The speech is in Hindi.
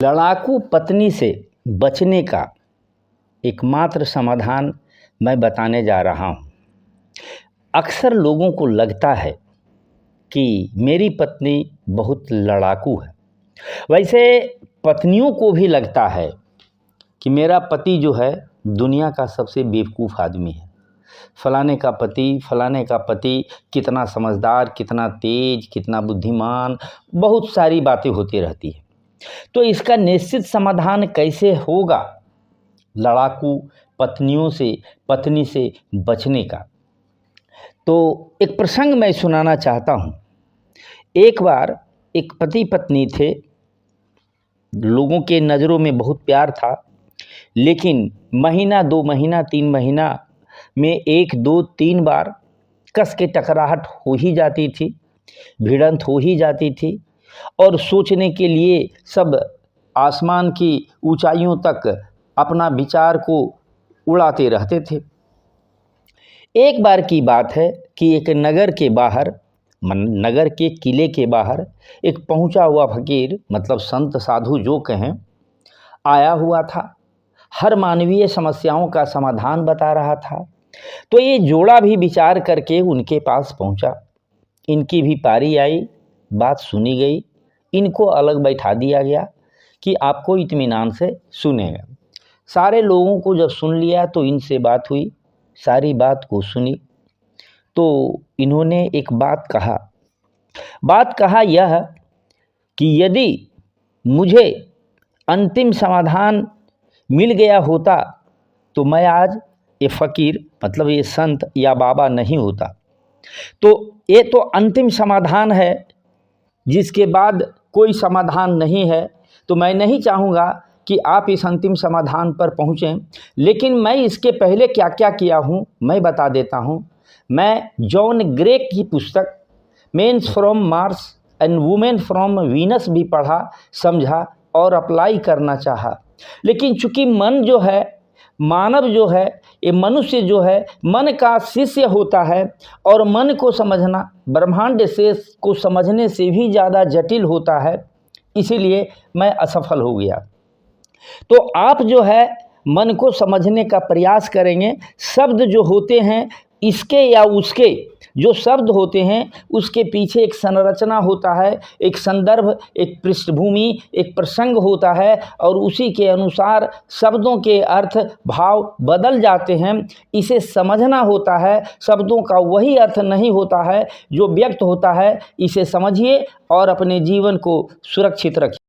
लड़ाकू पत्नी से बचने का एकमात्र समाधान मैं बताने जा रहा हूँ। अक्सर लोगों को लगता है कि मेरी पत्नी बहुत लड़ाकू है। वैसे पत्नियों को भी लगता है कि मेरा पति जो है दुनिया का सबसे बेवकूफ़ आदमी है। फलाने का पति कितना समझदार, कितना तेज, कितना बुद्धिमान, बहुत सारी बातें होती रहती है। तो इसका निश्चित समाधान कैसे होगा लड़ाकू पत्नी से बचने का? तो एक प्रसंग मैं सुनाना चाहता हूँ। एक बार एक पति पत्नी थे, लोगों के नज़रों में बहुत प्यार था, लेकिन महीना 2 महीना 3 महीना में 1 2 3 बार कस के टकराहट हो ही जाती थी, भिड़ंत हो ही जाती थी और सोचने के लिए सब आसमान की ऊंचाइयों तक अपना विचार को उड़ाते रहते थे। एक बार की बात है कि एक नगर के किले के बाहर एक पहुंचा हुआ फकीर, मतलब संत साधु जो कहें, आया हुआ था। हर मानवीय समस्याओं का समाधान बता रहा था। तो ये जोड़ा भी विचार करके उनके पास पहुंचा। इनकी भी पारी आई, बात सुनी गई, इनको अलग बैठा दिया गया कि आपको इत्मीनान से सुनेगा। सारे लोगों को जब सुन लिया तो इनसे बात हुई, सारी बात को सुनी। तो इन्होंने एक बात कहा यह कि यदि मुझे अंतिम समाधान मिल गया होता तो मैं आज ये फ़कीर, मतलब ये संत या बाबा नहीं होता। तो ये तो अंतिम समाधान है, जिसके बाद कोई समाधान नहीं है। तो मैं नहीं चाहूँगा कि आप इस अंतिम समाधान पर पहुँचें, लेकिन मैं इसके पहले क्या क्या किया हूँ मैं बता देता हूँ। मैं जॉन ग्रे की पुस्तक men's from Mars and women from Venus भी पढ़ा, समझा और अप्लाई करना चाहा। लेकिन चूँकि मन जो है, मानव जो है, ये मनुष्य जो है मन का शिष्य होता है और मन को समझना ब्रह्मांड से को समझने से भी ज़्यादा जटिल होता है, इसीलिए मैं असफल हो गया। तो आप जो है मन को समझने का प्रयास करेंगे। शब्द जो होते हैं, इसके या उसके जो शब्द होते हैं, उसके पीछे एक संरचना होता है, एक संदर्भ, एक पृष्ठभूमि, एक प्रसंग होता है और उसी के अनुसार शब्दों के अर्थ भाव बदल जाते हैं। इसे समझना होता है। शब्दों का वही अर्थ नहीं होता है जो व्यक्त होता है। इसे समझिए और अपने जीवन को सुरक्षित रखिए।